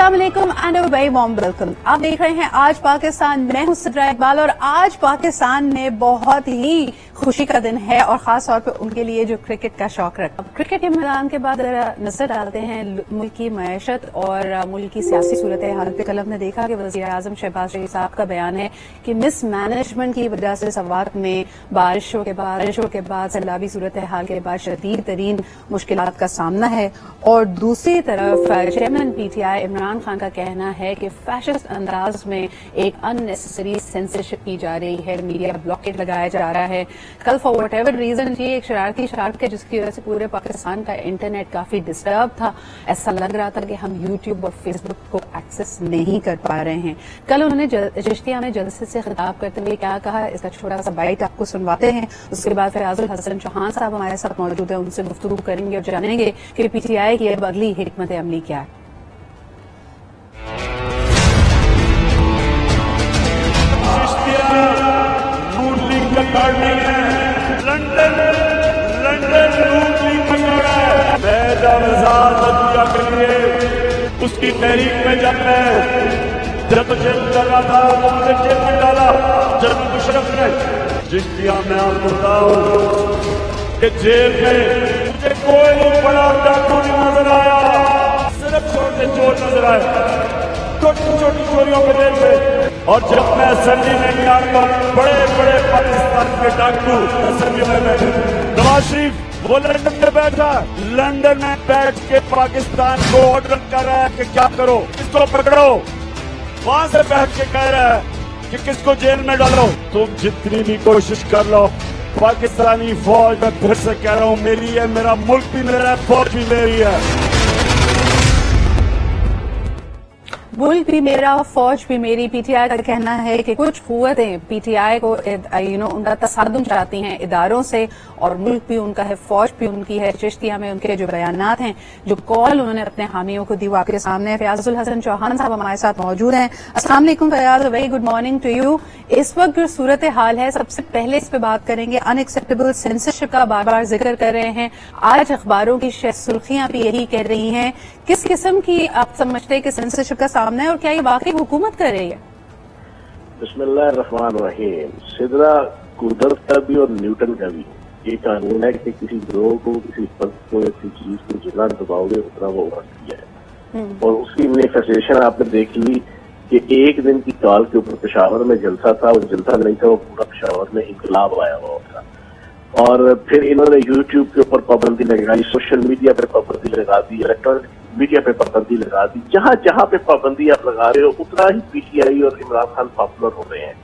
अस्सलाम वालेकुम and a very warm welcome. आप देख रहे हैं आज पाकिस्तान, मैं हूं सिद्रा इकबाल और आज पाकिस्तान में बहुत ही खुशी का दिन है और खास तौर पे उनके लिए जो क्रिकेट का शौक रखता है। क्रिकेट के मैदान के बाद नजर डालते हैं मुल्क की मईशत और मुल्क की सियासी सूरत हाल पे। कल हमने देखा कि वज़ीर आज़म शहबाज शरीफ साहब का बयान है कि मिस मैनेजमेंट की वजह से सवात में बारिशों के बाद सैलाबी सूरत हाल के बाद शदीद तरीन मुश्किलात का सामना है। और दूसरी तरफ चेयरमैन पीटीआई इमरान खान का कहना है कि फैशिस्ट अंदाज में एक अननेसेसरी सेंसरशिप की जा रही है, मीडिया ब्लॉकेट लगाया जा रहा है। कल फॉर वट एवर रीजन ये एक शरारती शरारत है जिसकी वजह से पूरे पाकिस्तान का इंटरनेट काफी डिस्टर्ब था। ऐसा लग रहा था कि हम यूट्यूब और फेसबुक को एक्सेस नहीं कर पा रहे हैं। कल उन्होंने चिश्तिया में जलसे से खिताब करते हुए क्या कहा, इसका छोटा सा बाइट आपको सुनवाते हैं। उसके बाद फयाजुल हसन चौहान साहब हमारे साथ मौजूद है, उनसे गुफ्तगू करेंगे और जानेंगे कि पीटीआई की अब अगली हिकमत अमली क्या है। उसकी तहरीक में जब जेल कर रहा था तो मुझे जेल में डाला जनरल मुशर्रफ ने। चिश्तिया में आपको बताऊं कि जेल में मुझे कोई बड़ा डाकू नहीं नजर आया, सिर्फ छोटे चोर नजर आए, छोटी छोटी चोरियों के जेल में। और जब मैं असेंबली में गया तो बड़े बड़े पाकिस्तान के डाकू असेंबली में बैठे। नवाज शरीफ वो लंदन में बैठा, लंदन में बैठ के पाकिस्तान को ऑर्डर कर रहा है कि क्या करो, किसको पकड़ो। वहां से बैठ के कह रहा है कि किसको जेल में डालो। तुम जितनी भी कोशिश कर लो, पाकिस्तानी फौज मैं फिर से कह रहा हूँ मेरी है, मेरा मुल्क भी मेरा है, फौज भी मेरी है। मुल्क भी मेरा, फौज भी मेरी। पीटीआई का कहना है कि कुछ कुव्वतें पीटीआई को उनका तसादुम चाहती हैं इदारों से, और मुल्क भी उनका है, फौज भी उनकी है। चिश्तिया में उनके जो बयानात हैं, जो कॉल उन्होंने अपने हामियों को दी, वो आपके सामने है। फयाजुल हसन चौहान साहब हमारे साथ मौजूद हैं। अस्सलाम वालेकुम Fayaz, very good morning to you. इस वक्त जो सूरत हाल है, सबसे पहले इस पे बात करेंगे। अनएक्सेप्टेबल सेंसरशिप का बार बार जिक्र कर रहे हैं, आज अखबारों की सुर्खियां भी यही कह रही हैं। किस किस्म की आप समझते हैं कि सेंसरशिप का सामना है और क्या ये वाकई हुकूमत कर रही है? बिस्मिल्लाहिर्रहमानिर्रहीम। सिदरा कुदरत का भी और न्यूटन का भी ये कानून है कि किसी ग्रोह को, किसी फर्द को, किसी चीज को जितना दबाओगे उतना वो बढ़ती है। और उसकी मैनिफेस्टेशन आपने देख ली कि एक दिन की कॉल के ऊपर पेशावर में जलसा था, वो जलसा नहीं था, वो पूरा पेशावर में इंकलाब आया हुआ था। और फिर इन्होंने यूट्यूब के ऊपर पाबंदी लगाई, सोशल मीडिया पर पाबंदी लगा दी, इलेक्ट्रॉनिक मीडिया पे पाबंदी लगा दी। जहां जहां पे पाबंदी आप लगा रहे हो उतना ही पीटीआई और इमरान खान पॉपुलर हो रहे हैं।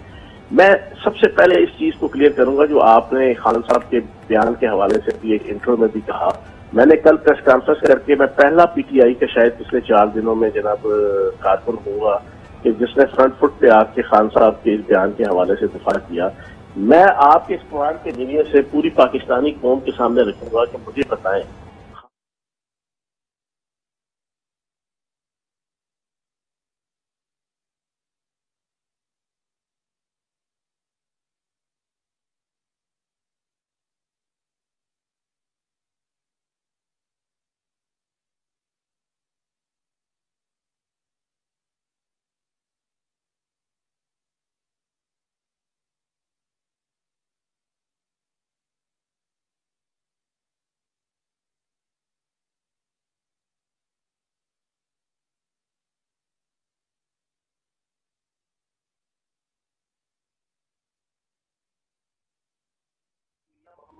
मैं सबसे पहले इस चीज को क्लियर करूंगा जो आपने खान साहब के बयान के हवाले से भी एक इंट्रो में भी कहा। मैंने कल प्रेस कॉन्फ्रेंस करके मैं पहला पीटीआई का शायद पिछले 4 दिनों में जनाब कारकुन होगा कि जिसने फ्रंट फुट पे आके खान साहब के इस बयान के हवाले से दिफा किया। मैं आपके इस कुरान के जरिए से पूरी पाकिस्तानी कौम के सामने रखूंगा कि मुझे बताएं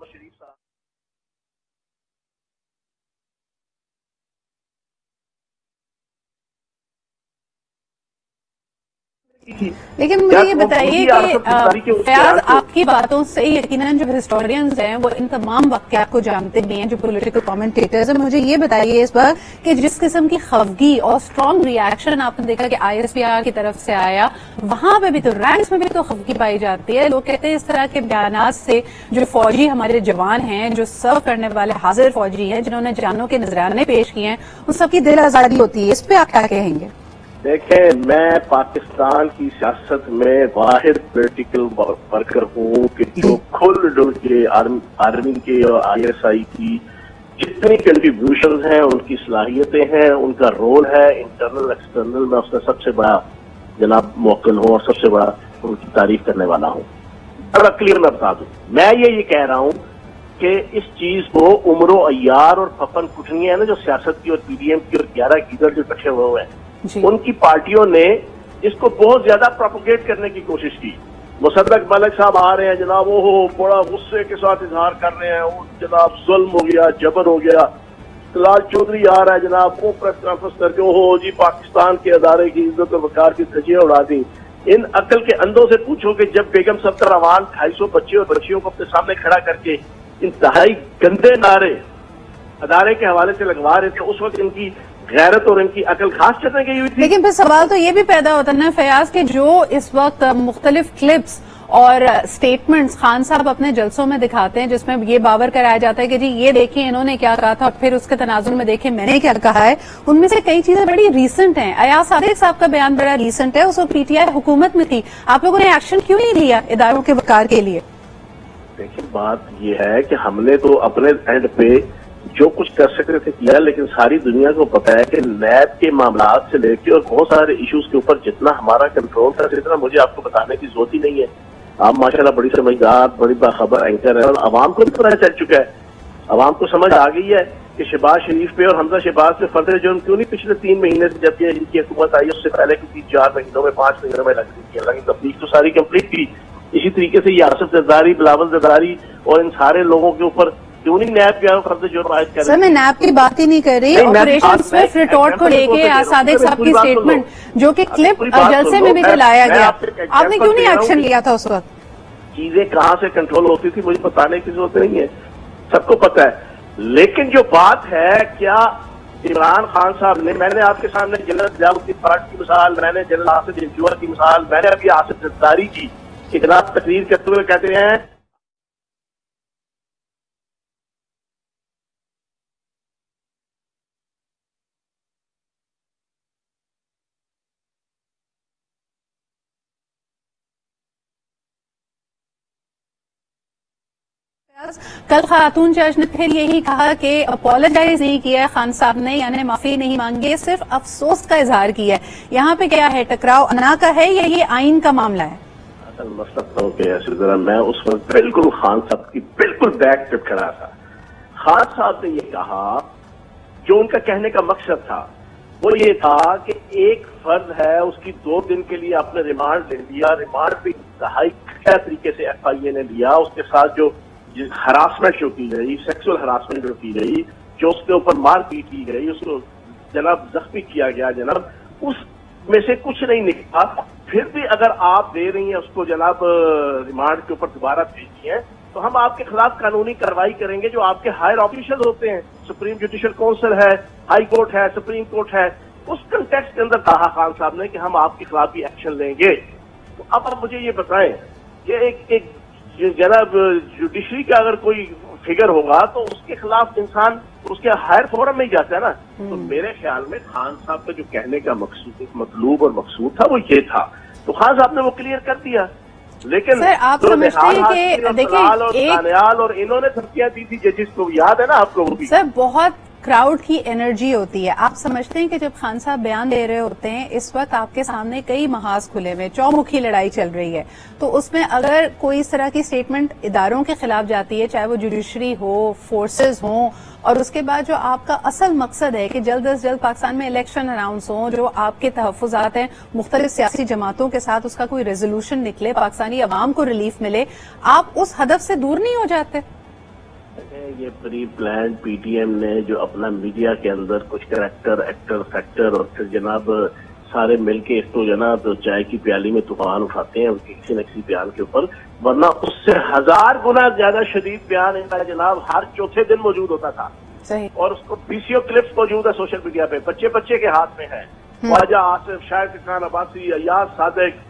शरीफ साहब लेकिन मुझे ये बताइए कि फयाज, आपकी बातों से यकीनन जो हिस्टोरियंस हैं वो इन तमाम वाक़यात को जानते भी हैं, जो पॉलिटिकल कमेंटेटर्स हैं। मुझे ये बताइए इस बार कि जिस किस्म की खफगी और स्ट्रॉन्ग रिएक्शन आपने देखा कि आईएसपीआर की तरफ से आया, वहां पे भी तो रैंक्स में भी तो खफगी पाई जाती है। लोग कहते हैं इस तरह के बयानात से जो फौजी हमारे जवान हैं, जो सर्व करने वाले हाजिर फौजी हैं, जिन्होंने जानों के नजराने पेश किए हैं, उन सबकी दिल आजादी होती है। इस पे आप क्या कहेंगे? देखें, मैं पाकिस्तान की सियासत में वाहिद पॉलिटिकल वर्कर हूँ कि जो खुल डुल के आर्मी के और आईएसआई की جتنی کنٹریبیوشن ہیں، ان کی صلاحیتیں ہیں، ان کا رول ہے انٹرنل ایکسٹرنل میں، اس کا سب سے بڑا جناب موکل ہوں اور سب سے بڑا ان کی تعریف کرنے والا ہوں. بڑا کلیئر میں بتا دوں، میں یہ کہہ رہا ہوں کہ اس چیز کو عمر و عیار اور پپن کٹنیاں ہیں نا جو سیاست کی اور پی ڈی ایم کی اور 11 گیدڑ جو کٹھے ہوئے ہیں، ان کی پارٹیوں نے اس کو بہت زیادہ پروپوگیٹ کرنے کی کوشش کی. مصدق ملک صاحب آ رہے ہیں جناب، وہ بڑا غصے کے ساتھ اظہار کر رہے ہیں، وہ جناب ظلم ہو گیا، جبر ہو گیا. لال چودھری آ رہا ہے جناب، وہ پریس کانفرنس کر کے وہ جی پاکستان کے ادارے کی عزت و وقار کی دھجیاں اڑا دی. ان عقل کے اندھوں سے پوچھو کہ جب بیگم صفدر امان 250 بچے اور بچیوں کو اپنے سامنے کھڑا کر کے انتہائی گندے نعرے ادارے کے حوالے سے لگوا رہے تھے، اس وقت ان کی غیرت اور ان کی عقل خاص چلنے گئی ہوئی تھی. لیکن پھر سوال تو یہ بھی پیدا ہوتا ہے نا فیاض کہ جو اس وقت مختلف کلپس اور سٹیٹمنٹس خان صاحب اپنے جلسوں میں دکھاتے ہیں جس میں یہ باور کرایا جاتا ہے کہ جی یہ دیکھیں انہوں نے کیا کہا تھا اور پھر اس کے تناظر میں دیکھیں میں نے کیا کہا ہے، ان میں سے کئی چیزیں بڑی ریسنٹ ہیں. ایاز صادق صاحب کا بیان بڑا ریسنٹ ہے، اس وقت پی ٹی آئی حکومت میں تھی، آپ لوگوں نے ایکشن کیوں نہیں لیا اداروں کے وقار کے لیے؟ دیکھیں بات یہ ہے کہ ہم نے تو اپنے اینڈ پہ جو کچھ کر سکتے تھے کیا، لیکن ساری دنیا کو پتا ہے کہ نیب کے معاملات سے لے کے اور بہت سارے ایشوز کے اوپر جتنا ہمارا کنٹرول تھا اتنا مجھے آپ کو بتانے کی ضرورت ہی نہیں ہے. آپ ماشاءاللہ بڑی سمجھدار بڑی باخبر اینکر ہے اور عوام کو بھی پتہ چل چکا ہے، عوام کو سمجھ آ گئی ہے کہ شہباز شریف پہ اور حمزہ شہباز پہ فرد جرم کیوں نہیں پچھلے 3 مہینے سے جب ان کی حکومت آئی اس سے پہلے کی 4 مہینوں میں 5 مہینوں میں لگ رہی تھی. حالانکہ تبلیغ تو ساری کمپلیٹ تھی. اسی طریقے سے یہ آصف زرداری، بلاول زرداری اور ان سارے لوگوں کے اوپر کیوں نہیں نیب کیا فرد جرم عائد کر رہے؟ سر میں نیب کی بات ہی نہیں کر رہی، آپریشن سوئفٹ ریٹورٹ کو لے کے صادق صاحب کی سٹیٹمنٹ جو کہ کلپ جلسے میں بھی دلایا گیا، آپ نے کیوں نہیں ایکشن لیا تھا اس وقت؟ چیزیں کہاں سے کنٹرول ہوتی تھی مجھے بتانے کی ضرورت نہیں ہے، سب کو پتا ہے. لیکن جو بات ہے کیا عمران خان صاحب نے، میں نے آپ کے سامنے جنرل ضیاءالدین فرج کی مثال، میں نے جنرل آصف جوہر کی مثال، میں نے ابھی آصف زرداری کی جناب تقریر کرتے ہوئے کہتے ہیں کل خاتون جج نے پھر یہی کہا کہ اپولوجائز نہیں کیا ہے خان صاحب نے، یعنی معافی نہیں مانگی، صرف افسوس کا اظہار کیا ہے. یہاں پہ کیا ہے، ٹکراؤ انا کا ہے یا یہ آئین کا معاملہ ہے؟ اصل مسئلہ ہو کہ ایسے ذرا میں اس وقت بالکل خان صاحب کی بالکل بیک پہ کھڑا تھا. خان صاحب نے یہ کہا، جو ان کا کہنے کا مقصد تھا وہ یہ تھا کہ ایک فرد ہے اس کی 2 دن کے لیے آپ نے ریمانڈ لے لیا، ریمانڈ پہ انتہائی گھٹیا طریقے سے ایف آئی اے نے لیا، اس کے ساتھ جو ہراسمنٹ جو کی گئی، سیکسول ہراسمنٹ جو کی گئی، جو اس کے اوپر مار پیٹ کی گئی، اس کو جناب زخمی کیا گیا جناب، اس میں سے کچھ نہیں نکلا. پھر بھی اگر آپ دے رہی ہیں اس کو جناب ریمانڈ کے اوپر دوبارہ بھیجی ہیں تو ہم آپ کے خلاف قانونی کارروائی کریں گے. جو آپ کے ہائر آفیشل ہوتے ہیں، سپریم جوڈیشل کونسل ہے، ہائی کورٹ ہے، سپریم کورٹ ہے، اس کنٹیکسٹ کے اندر کہا خان صاحب نے کہ ہم آپ کے خلاف بھی ایکشن لیں گے. تو اب آپ مجھے یہ بتائیں کہ ایک جناب جوڈیشری کا اگر کوئی فگر ہوگا تو اس کے خلاف انسان اس کے ہائر فورم میں ہی جاتا ہے نا. تو میرے خیال میں خان صاحب کا جو کہنے کا مطلوب اور مقصود تھا وہ یہ تھا، تو خان صاحب نے وہ کلیئر کر دیا. لیکن آپ سمجھتے ہیں کہ دیکھیں اور انہوں نے دھمکیاں دی تھی ججز کو، یاد ہے نا آپ کو وہ بھی؟ سر بہت کراؤڈ کی انرجی ہوتی ہے. آپ سمجھتے ہیں کہ جب خان صاحب بیان دے رہے ہوتے ہیں اس وقت آپ کے سامنے کئی محاذ کھلے ہوئے، چومکھی لڑائی چل رہی ہے، تو اس میں اگر کوئی اس طرح کی سٹیٹمنٹ اداروں کے خلاف جاتی ہے، چاہے وہ جوڈیشری ہو، فورسز ہوں، اور اس کے بعد جو آپ کا اصل مقصد ہے کہ جلد از جلد پاکستان میں الیکشن اناؤنس ہوں، جو آپ کے تحفظات ہیں مختلف سیاسی جماعتوں کے ساتھ، اس کا کوئی ریزولوشن نکلے، پاکستانی عوام کو ریلیف ملے، آپ اس ہدف سے دور نہیں ہو جاتے؟ یہ pre plan P T M نے جو اپنا میڈیا کے اندر کچھ کریکٹر ایکٹر فیکٹر اور پھر جناب سارے مل کے اس کو جناب چائے کی پیالی میں طوفان اٹھاتے ہیں ان کے کسی نہ کسی بیان کے اوپر، ورنہ اس سے 1000 گنا زیادہ شدید بیان ان کا جناب ہر چوتھے دن موجود ہوتا تھا. صحیح. اور اس کو پی سی او کلپس موجود ہے سوشل میڈیا پہ، بچے کے ہاتھ میں ہے. خواجہ آصف، شاہد خان عباسی، ایاز صادق،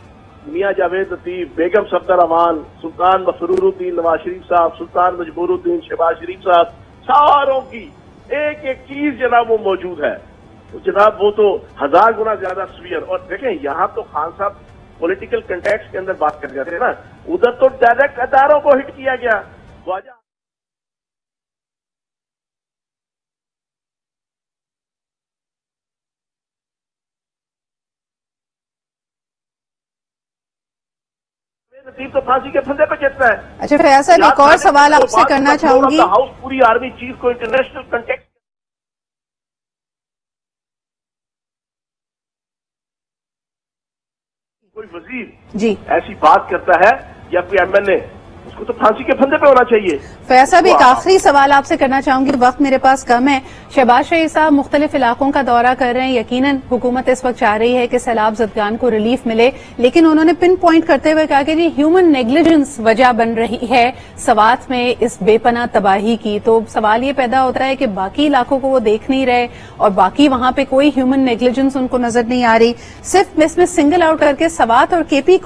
میاں جاوید لطیف، بیگم صفدر امان، سلطان مسرور الدین نواز شریف صاحب، سلطان مجبور الدین شہباز شریف صاحب، ساروں کی ایک ایک چیز جناب وہ موجود ہے. جناب وہ تو 1000 گنا زیادہ سویئر. اور دیکھیں یہاں تو خان صاحب پولیٹیکل کنٹیکسٹ کے اندر بات کر جاتے ہیں نا، ادھر تو ڈائریکٹ اداروں کو ہٹ کیا گیا. नसीब तो फांसी के फंदे पे चढ़ता है। अच्छा फैयाज साहब, एक और सवाल आपसे करना चाहूंगी। हाउस पूरी आर्मी चीफ को इंटरनेशनल कंटेक्ट कोई वजीर जी ऐसी बात करता है या कोई एमएलए, उसको तो फांसी के फंदे पे होना चाहिए। फैयाज साहब, एक आखिरी सवाल आपसे करना चाहूंगी, वक्त मेरे पास कम है। शहबाज शरीफ साहब मुख्तलिफ इलाकों का दौरा कर रहे हैं, यकीनन हुकूमत इस वक्त चाह रही है कि सैलाब ज़दगान को रिलीफ मिले, लेकिन उन्होंने पिन पॉइंट करते हुए कहा कि जी ह्यूमन नेग्लिजेंस वजह बन रही है सवात में इस बेपनाह तबाही की। तो सवाल ये पैदा होता है कि बाकी इलाकों को वो देख नहीं रहे और बाकी वहां पे कोई ह्यूमन नेग्लिजेंस उनको नजर नहीं आ रही, सिर्फ इसमें सिंगल आउट करके सवात और केपी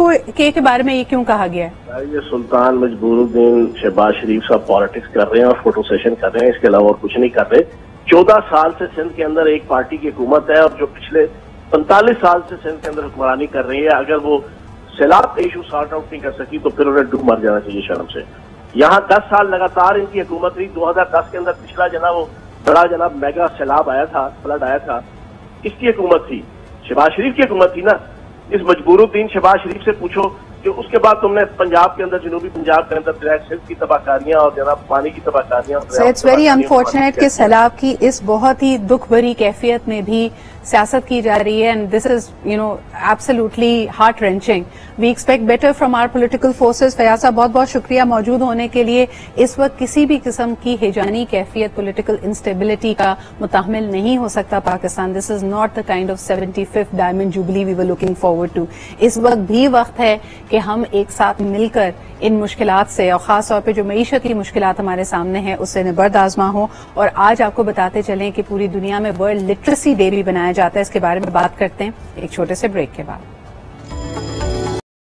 के बारे में ये क्यों कहा गया है? ये सुल्तान मजबूरुद्दीन शहबाज शरीफ साहब पॉलिटिक्स कर रहे हैं और फोटो सेशन कर रहे हैं, इसके अलावा और कुछ नहीं कर रहे। 14 साल से सिंध के अंदर एक पार्टी की हुकूमत है और जो पिछले 45 साल से सिंध के अंदर हुक्मरानी कर रही है। अगर वो सैलाब का इशू सॉर्ट आउट नहीं कर सकी तो फिर उन्हें डूब मर जाना चाहिए शर्म से। यहाँ 10 साल लगातार इनकी हुकूमत रही। 2010 के अंदर पिछला जनाब वो बड़ा जनाब मेगा सैलाब आया था, फ्लड आया था, किसकी हुकूमत थी? शहबाज शरीफ की हुकूमत थी ना। इस मजबूरुद्दीन शहबाज शरीफ से पूछो जो उसके बाद तुमने पंजाब के अंदर, जनूबी पंजाब के अंदर सिंध की तबाहकारियां और जनाब पानी की तबाहकारियां। सो इट्स वेरी अनफॉर्चुनेट कि सैलाब की इस बहुत ही दुख भरी कैफियत में भी सियासत की जा रही है, and this is absolutely heart wrenching. We expect better from our political forces. Fayyaz साहब बहुत बहुत शुक्रिया मौजूद होने के लिए। इस वक्त किसी भी किस्म की हिजानी कैफियत, पॉलिटिकल इंस्टेबिलिटी का मुताहमिल नहीं हो सकता Pakistan. This is not the kind of 75th diamond jubilee we were looking forward to. इस वक्त भी वक्त है कि हम एक साथ मिलकर इन मुश्किलात से, और खास तौर पे जो मईशत की मुश्किलात हमारे सामने हैं, उससे निबर्द आजमा हो। और आज आपको बताते चलें कि पूरी दुनिया में वर्ल्ड लिटरेसी डे भी बनाया जाता है। इसके बारे में बात करते हैं एक छोटे से ब्रेक के बाद।